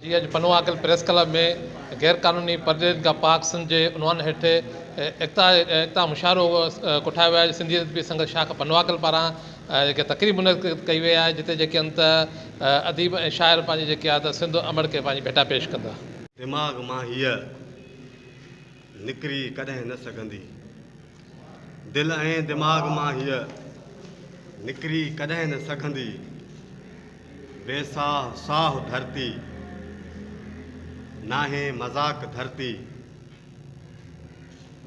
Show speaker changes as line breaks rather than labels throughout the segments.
जी अॼु पनवाकल press club में गैर कानूनी परदेन का पाक सिंध जे उनवान हेठि एकता मुशाइरो कोठायो वियो आहे। सिंधी अदबी संघर्ष शाखा पनवाकल पारां जेके तक़रीब मुनक़िद कई वई आहे, जिते जेके अंत अदीब ऐं शाइर पंहिंजी जेके आहे त सिंध अमड़ खे पंहिंजी भेटा पेश कंदा।
दिमाग़ मां हीअ निकिरी कॾहिं न सघंदी, दिलि ऐं दिमाग़ मां हीअ निकिरी कॾहिं न सघंदी। बेसाह साह धरती नाहे मज़ाक धरती,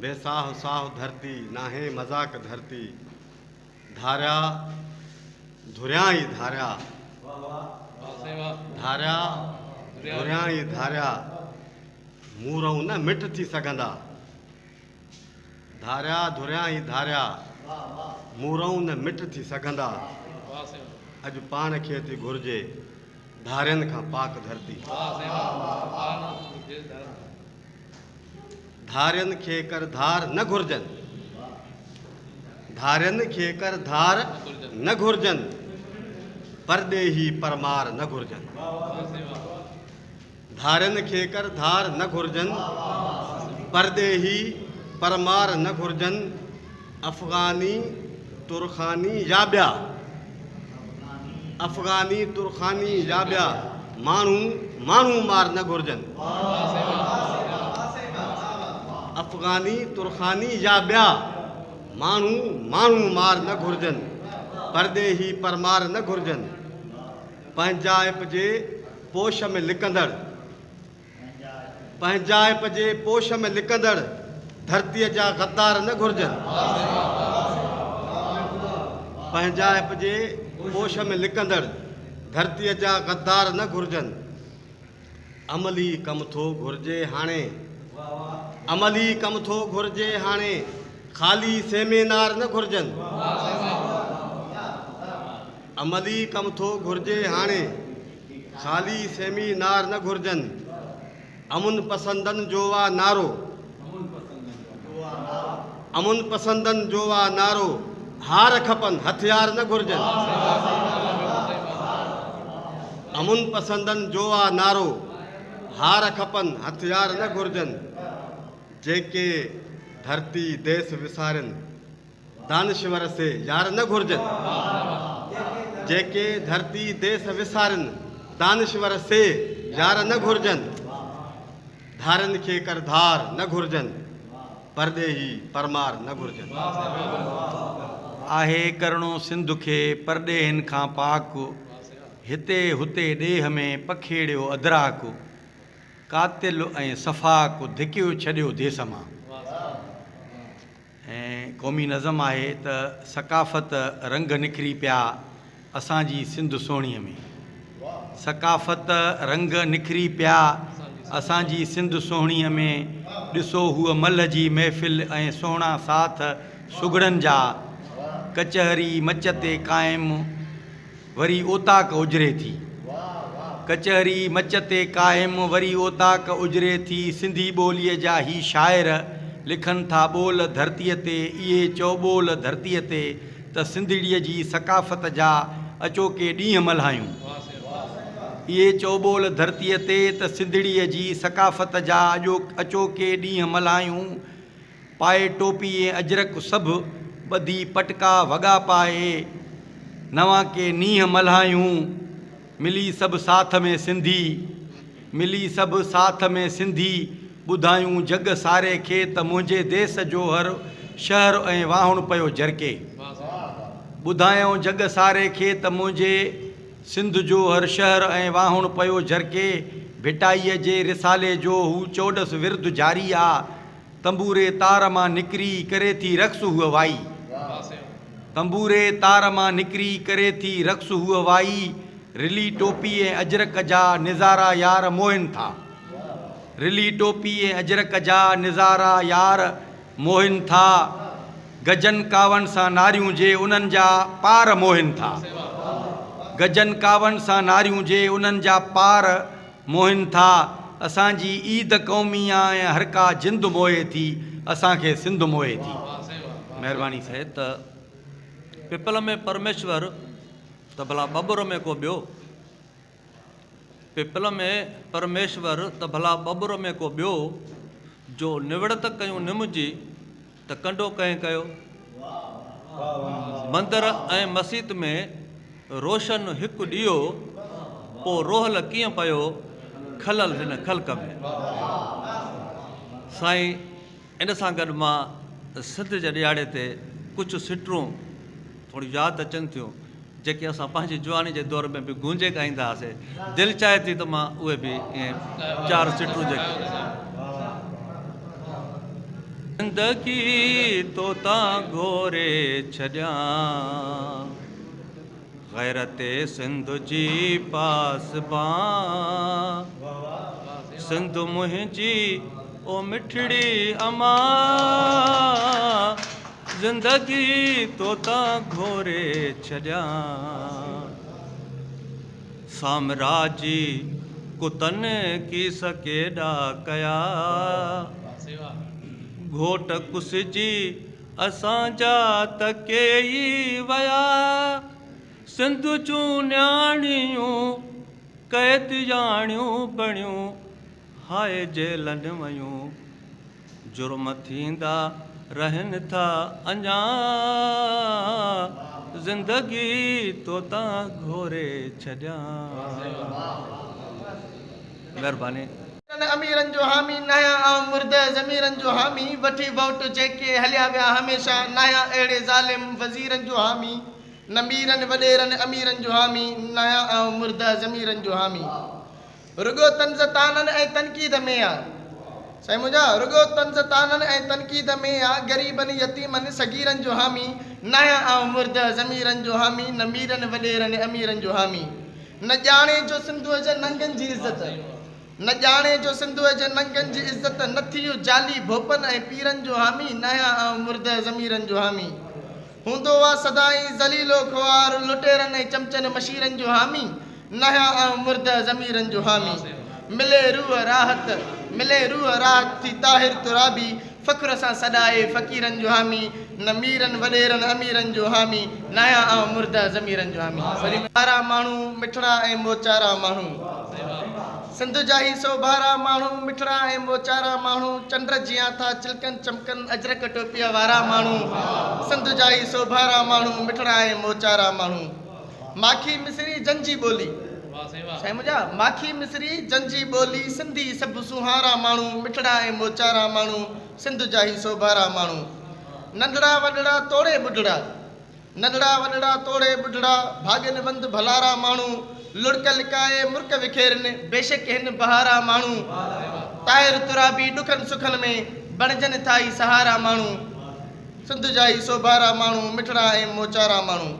बेसाह साह धरती नाहे मज़ाक धरती। धारिया धुरियां ई धारिया, धारिया धुरियां ई धारिया, मूरऊं न मिट थी सघंदा। धारिया धुरियां ई धारिया, मूरऊं न मिट थी सघंदा। अॼु पाण खे थी घुरिजे धारियनि खां पाक धरती। धारियनि खे कर धार न घुरिजनि, धारियनि खे कर धार न घुरिजनि, परदेही परमार न घुरिजनि। धारियनि खे कर धार न घुरिजनि, परदेही परमार न घुरिजनि। अफ़गानी तुरखानी या ॿिया, अफ़गानी तुरखानी या ॿिया माण्हू माण्हू मार न घुरिजनि। अफ़गानी तुरखानी या ॿिया माण्हू माण्हू मार न घुरिजनि, परदेही परमार न घुरिजनि। पंहिंजाइप जे पोश में लिकंदड़, पंहिंजाइप जे पोश में लिकंदड़ धरतीअ जा गद्दार न घुरिजनि। पंहिंजाइप जे पोश में लिकंदड़ धरतीअ जा गद्दार न घुरिजनि। अमली कमु थो घुरिजे हाणे, अमली कमु थो घुरिजे हाणे, ख़ाली सेमिनार न घुरिजनि। अमली कमु थो घुरिजे हाणे, ख़ाली सेमिनार न घुरिजनि। अमुन पसंदनि जो वा नारो, अमुन पसंदनि जो वा नारो, हार खपनि हथियार न घुरिजनि। अमुन पसंदनि जो वा नारो, हार खपनि हथियार न घुरिजनि। जेके धरती देश विसारनि दानिश्वर से यार न घुरिजनि। जेके धरती देश विसारनि दानिश्वर से यार न घुरिजनि। धारनि खे कर धार न घुरिजनि, परदेही परमार न घुरिजनि।
आहे करणो सिंध खे परॾेहनि खां पाक, हिते हुते ॾेह में पखेड़ियो अदराक, कातिल ऐं सफ़ाक धिकियो छॾियो देस मां। ऐं क़ौमी नज़म आहे त सकाफ़त रंग निकिरी पिया असांजी सिंध सोणीअ में। सकाफ़त रंग निकिरी पिया असांजी सिंध सोणीअ में। ॾिसो हूअ मल जी महफ़िल ऐं सोहिणा साथ सुगड़नि जा, कचहरी मच ते क़ाइमु वरी ओताक उजरे थी। कचहरी मच ते क़ाइमु वरी ओताक उजरे थी। सिंधी ॿोलीअ जा ही शाइर लिखनि था ॿोल धरतीअ ते, इहे चौॿोल धरतीअ ते, त सिंधड़ीअ जी सकाफ़त जा अचोके ॾींहं मल्हायूं। इहे चौॿोल धरतीअ ते त सिंधड़ीअ जी सकाफ़त जा अचोके ॾींहं मल्हायूं। पाए टोपी ऐं अजरक सभु ॿधी पटका वॻा पाए, नवां के नींहं मल्हायूं। मिली सभु साथ में सिंधी, मिली सभु साथ में सिंधी, ॿुधायूं जग सारे खे त मुंहिंजे देश जो हर शहर ऐं वाहुण पियो झरके। ॿुधायूं जग सारे खे त मुंहिंजे सिंध जो हर शहर ऐं वाहुण पियो झरके। भिटाईअ जे रिसाले जो हू चोॾस विर्द जारी आ, तंबूरे तार मां निकिरी करे थी रक़्स हुअ वाई, तंबूरे तार मां निकिरी करे थी रक़्स हुअ वाई, रिली टोपी ऐं अजरक जा निज़ारा यार मोहिन था, रिली टोपी ऐं अजरक जा निज़ारा यार मोहिन था, गजन कावन सां नारियूं जे उन्हनि जा पार मोहिन था, गजन कावन सां नारियूं जे उन्हनि जा पार मोहिन था, असांजी ईद क़ौमी आहे ऐं हर का जिंद मोहे थी, असांखे सिंध मोहे थी। महिरबानी साहिब।
त पिपल में परमेश्वर त भला बबुर में को ॿियो, पिपल में परमेश्वर त भला बबुर में को ॿियो, जो निवड़त कयूं निमजी त कंडो कंहिं कयो, मंदर ऐं मस्जिद में रोशन हिकु ॾीओ, पोइ रोहल कीअं पियो खलल हिन ख़ल्क़ में। साईं इन सां गॾु मां सिंध जे ॾियारे ते कुझु सिटरूं थोड़ी यादि अचनि थियूं, जेके असां पंहिंजी जवानी जे दौर में बि गूंजे ॻाईंदा हुआसीं। दिलि चाहे थी त मां उहे बि ईअं 4 सिटरूं जेके ज़िंदगी तो तां घोरे छॾियां, गैरते सिंध जी पासबां, सिंध मुंहिंजी ओ मिठड़ी अमां, ज़िंदगी तो तां घोरे छॾियां, साम्राजी कुतन की सकेॾा कया, घोट कुसजी असांजा तकेई वया, सिंध जूं न्याणियूं क़ैदियाणियूं बणियूं, हाय जेलनि वयूं, जुर्म थींदा रहनि था अञा, ज़िंदगी तो तां घोरे छॾियां। महिरबानी।
अमीरन जो हामी नया ऐं मुर्द ज़मीरन जो हामी, वठी वोट जेके हलिया विया हमेशा नया अहिड़े ज़ालिम वज़ीरन जो हामी, नमीरन वॾेरन अमीरन जो हामी, नया ऐं मुर्द ज़मीरन जो हामी, रुगो तंज़ तानन ऐं तनक़ीद में आ, साईं मुंहिंजा रुगो तंज़ तानन ऐं तनक़ीद में आ, ग़रीबन यतीमन सगीरन जो हामी, नया ऐं मुर्द ज़मीरन जो हामी, नमीरन वॾेरन अमीरन जो हामी, न ॼाणे जो सिंधुअ जे नंगनि जी इज़त, न ॼाणे जो सिंधुअ जे नंगनि जी इज़त, न थियो जाली भोपन ऐं पीरन जो हामी, नया ऐं मुर्द ज़मीरन जो हामी, हूंदो आहे सदाई ज़लीलो ख़्वार लुटेरनि ऐं चमचनि मशीरनि जो हामी, नया ऐं मुर्द ज़मीरन जो हामी, मिले रूह राहत थी ताहिर तुराबी, फ़ख्र सां सॾाए फ़क़ीरनि जो हामी, नमीरन वॾेरन अमीरन जो हामी, नया ऐं मुर्द ज़मीरन जो हामी, भारा माण्हू मिठड़ा ऐं मोचारा माण्हू, सिंध जा ही सोभारा माण्हू मिठड़ा ऐं मोचारा माण्हू, चंड जियां था चिलकनि चमकनि अजरक टोपीअ वारा माण्हू, सिंध जा ही सोभारा माण्हू मिठड़ा ऐं मोचारा माण्हू, माखी मिसरी जंजी ॿोली, साईं मुंहिंजा माखी मिसरी जंजी ॿोली, सिंधी सभु सुहारा माण्हू मिठड़ा ऐं मोचारा माण्हू, सिंध जा ही सोभारा माण्हू, नंढड़ा वॾड़ा तोड़े ॿुढड़ा, नंढड़ा वॾड़ा तोड़े ॿुढड़ा, भाॻनि बंद भलारा माण्हू, लुड़क लिकाए मुर्क विखेरनि बेशक हिन बहारा माण्हू, ताहिर तुराबी ॾुखनि सुखनि में बणजनि था ई सहारा माण्हू, सिंध जा ही सोभारा माण्हू मिठड़ा ऐं मोचारा माण्हू।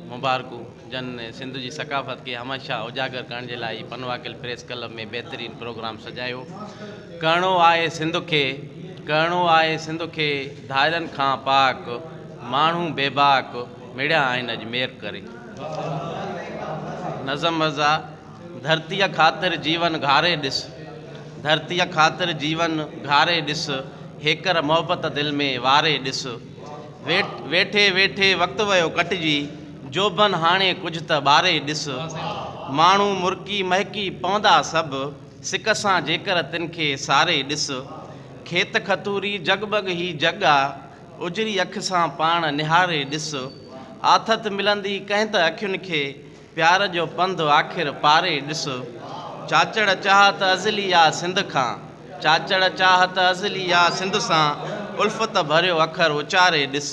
मुबारकू जन सिंध जी सकाफ़त खे हमेशह उजागर करण जे लाइ पनवाकिल प्रेस क्लब में बहितरीन प्रोग्राम सजायो। करिणो आहे सिंध खे, करिणो आहे सिंध खे धारनि खां पाक, माण्हू बेबाक मिड़िया आहिनि अजमेर करे। नज़म मज़ा धरतीअ ख़ातिर जीवन घारे ॾिस, धरतीअ ख़ातिर जीवन घारे ॾिस, हेकर मोहबत दिलि में वारे ॾिस, वेठे वेठे वक़्तु वियो कटिजी, जोबन हाणे कुझु त ॿारे ॾिस, माण्हू मुर्की महकी पवंदा सभु, सिक सां जेकर तिन खे सारे ॾिस, खेत खतूरी जगबग ही जॻा, उजरी अख सां पाण निहारे ॾिस, आथत मिलंदी कंहिं त अखियुनि खे, प्यार जो पंधु आख़िर पारे ॾिस, चाचड़ चाहत अज़ली आ सिंध खां, चाचड़ चाहत अज़ली आ सिंध सां, उल्फत भरियो अखर उचारे ॾिस,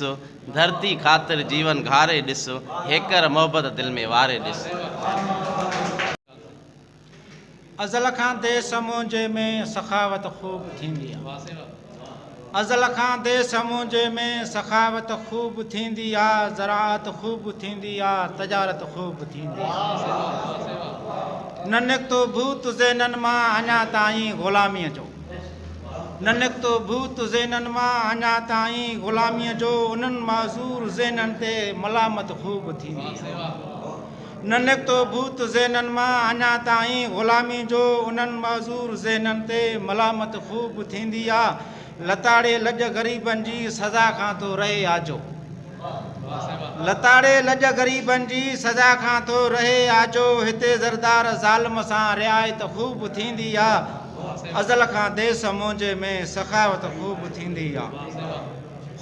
धरती ख़ातिर जीवन घारे ॾिस, हेकर मोहबत दिलि में वारे ॾिस।
अज़ल खां देस मुंहिंजे में सखावत ख़ूब थींदी आहे। अज़ल खां देस मुंहिंजे में सखावत ख़ूब थींदी आहे, ज़राअत ख़ूब थींदी आहे, तजारत ख़ूब थींदी आहे। न निकितो भूत ज़हननि मां अञा ताईं ग़ुलामीअ जो, न निकितो भूत ज़हननि मां अञा ताईं ग़ुलामीअ जो, उन्हनि माज़ूर ज़हननि ते मलामत ख़ूब थींदी आहे। न निकितो भूत ज़हननि मां अञा ताईं ग़ुलामी जो, उन्हनि माज़ूर ज़हननि ते मलामत ख़ूब थींदी आहे। लताड़े लॼ ग़रीबनि जी सज़ा खां थो रहे आजो, लताड़े लॼ ग़रीबनि जी सज़ा खां थो रहे आजो, हिते ज़रदार ज़ालिम सां रिआयत ख़ूब थींदी आहे। अज़ल खां देस मुंहिंजे में सखावत ख़ूब थींदी आहे।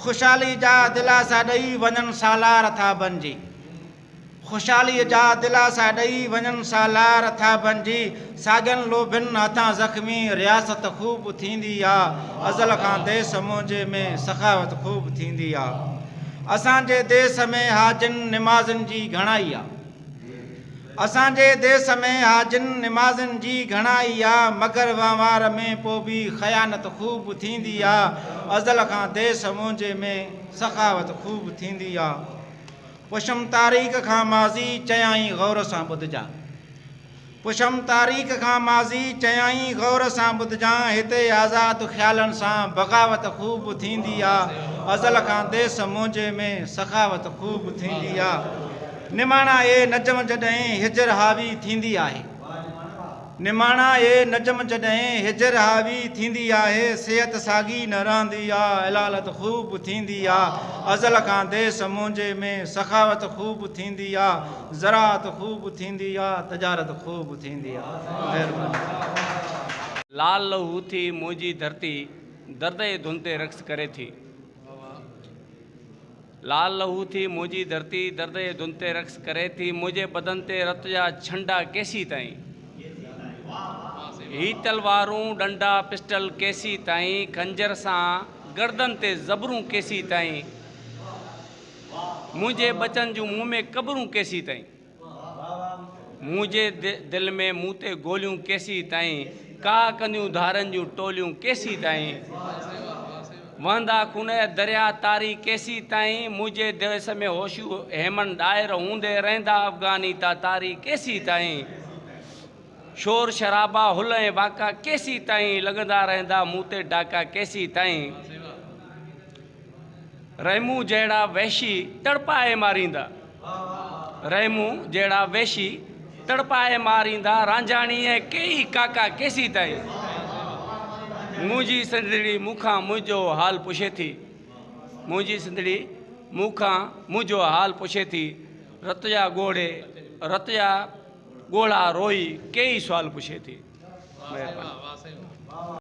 ख़ुशहाली जा दिलासा ॾेई वञनि सालार था बणिजी, ख़ुशहालीअ जा दिलासा ॾेई वञनि सालार था बणिजी, साॻियनि लोभियुनि हथां ज़ख़्मी रियासत ख़ूब थींदी आहे। अज़ल खां देस मुंहिंजे में सखावत ख़ूब थींदी आहे। असांजे देश में हाजिन निमाज़नि जी घणाई आहे, असांजे देश में हाजिन निमाज़नि जी घणाई आहे, मगर वहिंवार में पोइ बि ख़यानत ख़ूब थींदी आहे। अज़ल खां देश मुंहिंजे में सखावत ख़ूब थींदी आहे। पुछम तारीख़ खां माज़ी चयाईं ग़ौर सां ॿुधजां, पुछम तारीख़ खां माज़ी चयाईं ग़ौर सां ॿुधजां, हिते आज़ादु ख़्यालनि सां बग़ावत ख़ूब थींदी आहे। अज़ल खां देस मुंहिंजे में सखावत ख़ूब थींदी आहे। निमाणा ए नजम जॾहिं हिजर हावी थींदी आहे, निमाणा ए नजम जॾहिं हिजर हावी थींदी आहे, सिहत साॻी न रहंदी आहे, इलालत ख़ूब थींदी आहे। अज़ल खां देस मुंहिंजे में सखावत ख़ूब थींदी आहे, ज़राअत ख़ूब थींदी आहे, तजारत ख़ूब थींदी आहे। महिरबानी।
लाल लहू थी मुंहिंजी धरती दर्द जे धुन ते रक़्स करे थी, लाल लहू थी मुंहिंजी धरती दर्द जे धुन ते रक़्स करे थी, मुंहिंजे बदन ते रत जा छंडा केसी ताईं, ही तलवारूं डंडा पिस्टल केसी ताईं, खंजर सां गर्दन ते ज़बरूं केसी ताईं, मुंहिंजे बचन जूं मुंहुं में कबरूं केसी ताईं, मुंहिंजे दिल में मुंहुं ते गोलियूं केसी ताईं, का कंदियूं धारनि जूं टोलियूं केसी ताईं, वहंदा खून दरिया तारी केसी ताईं, मुंहिंजे देश में होशियूं हेमन डायर हूंदे रहंदा अफ़गानी तातारी केसी ताईं, शोर शराबा हुल ऐं वाका केसी ताईं, लॻंदा रहंदा मूं ते डाका केसी ताईं, रहमू जहिड़ा वैशी तड़पाए मारींदा, रहमू जहिड़ा वैशी तड़पाए मारींदा, रांझाणी ऐं कई काका केसी ताईं, मुंहिंजी सिंधड़ी मूंखां मुंहिंजो हाल पुछे थी, मुंहिंजी सिंधड़ी मूंखां मुंहिंजो हाल पुछे थी, रत जा ॻोढ़े रत जा ॻोढ़ा रोई कई सुवाल पुछे थी। महिरबानी।